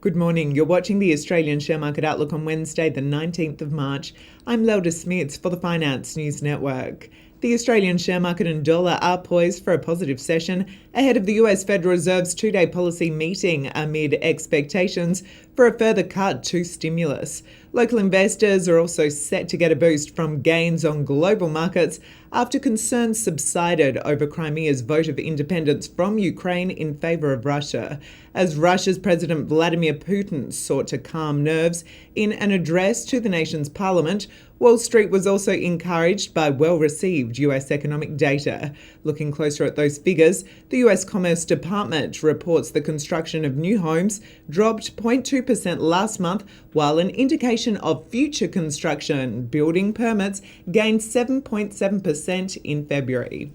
Good morning. You're watching the Australian Share Market Outlook on Wednesday, the 19th of March. I'm Lel Smits for the Finance News Network. The Australian share market and dollar are poised for a positive session ahead of the US Federal Reserve's two-day policy meeting amid expectations for a further cut to stimulus. Local investors are also set to get a boost from gains on global markets after concerns subsided over Crimea's vote of independence from Ukraine in favour of Russia, as Russia's President Vladimir Putin sought to calm nerves in an address to the nation's parliament. Wall Street was also encouraged by well-received US economic data. Looking closer at those figures, the US Commerce Department reports the construction of new homes dropped 0.2% last month, while an indication of future construction building permits gained 7.7% in February.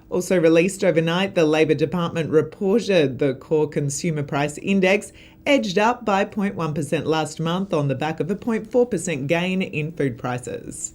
Also released overnight, the Labor Department reported the core consumer price index edged up by 0.1% last month on the back of a 0.4% gain in food prices.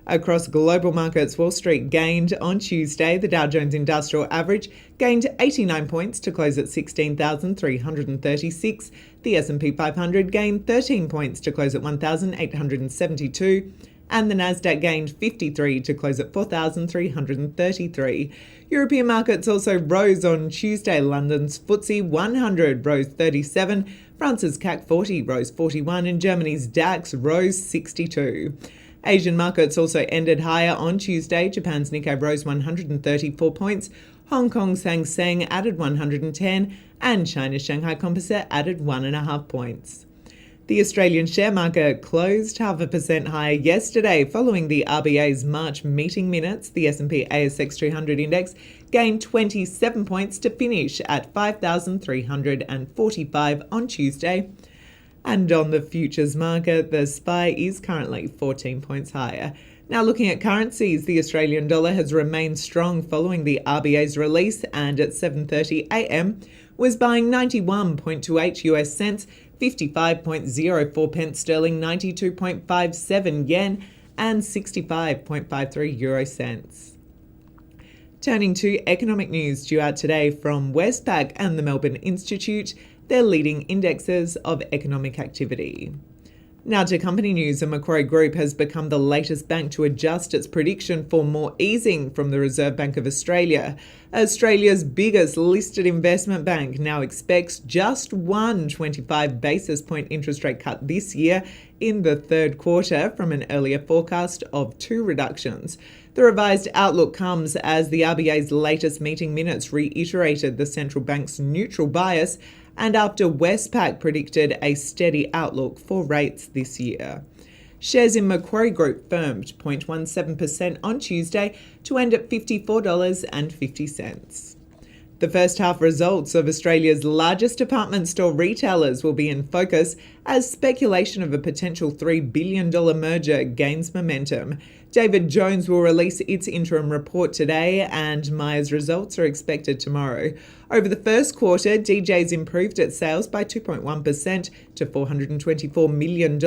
Across global markets, Wall Street gained on Tuesday. The Dow Jones Industrial Average gained 89 points to close at 16,336. The S&P 500 gained 13 points to close at 1,872. And the Nasdaq gained 53 to close at 4,333. European markets also rose on Tuesday. London's FTSE 100 rose 37, France's CAC 40 rose 41, and Germany's DAX rose 62. Asian markets also ended higher on Tuesday. Japan's Nikkei rose 134 points, Hong Kong's Hang Seng added 110, and China's Shanghai Composite added 1.5 points. The Australian share market closed 0.5% higher yesterday following the RBA's March meeting minutes. The S&P ASX 300 index gained 27 points to finish at 5,345 on Tuesday. And on the futures market, the SPI is currently 14 points higher. Now looking at currencies, the Australian dollar has remained strong following the RBA's release and at 7:30 a.m. was buying 91.28 US cents, 55.04 pence sterling, 92.57 yen, and 65.53 euro cents. Turning to economic news due out today from Westpac and the Melbourne Institute, their leading indexes of economic activity. Now to company news, and Macquarie Group has become the latest bank to adjust its prediction for more easing from the Reserve Bank of Australia. Australia's biggest listed investment bank now expects just one 25 basis point interest rate cut this year in the third quarter from an earlier forecast of 2 reductions. The revised outlook comes as the RBA's latest meeting minutes reiterated the central bank's neutral bias, and after Westpac predicted a steady outlook for rates this year. Shares in Macquarie Group firmed 0.17% on Tuesday to end at $54.50. The first half results of Australia's largest department store retailers will be in focus as speculation of a potential $3 billion merger gains momentum. David Jones will release its interim report today, and Myer's results are expected tomorrow. Over the first quarter, DJ's improved its sales by 2.1% to $424 million,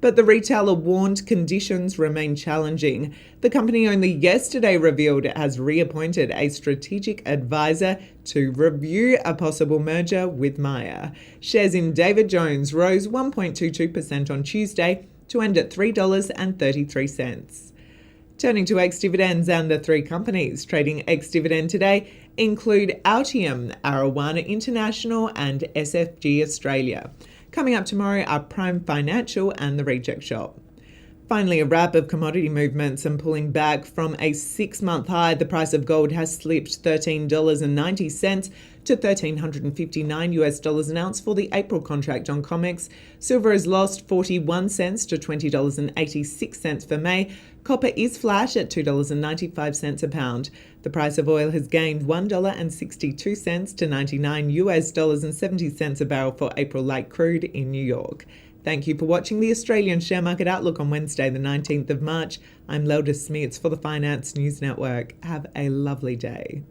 but the retailer warned conditions remain challenging. The company only yesterday revealed it has reappointed a strategic advisor to review a possible merger with Myer. Shares in David Jones rose 1.22% on Tuesday to end at $3.33. Turning to ex-dividends, and the 3 companies trading ex-dividend today include Altium, Arawana International, and SFG Australia. Coming up tomorrow are Prime Financial and the Reject Shop. Finally, a wrap of commodity movements, and pulling back from a 6-month high, the price of gold has slipped $13.90 to $1,359 an ounce for the April contract on COMEX. Silver has lost 41 cents to $20.86 for May. Copper is flat at $2.95 a pound. The price of oil has gained $1.62 to $99.70 a barrel for April light crude in New York. Thank you for watching the Australian Share Market Outlook on Wednesday, the 19th of March. I'm Lel Smits for the Finance News Network. Have a lovely day.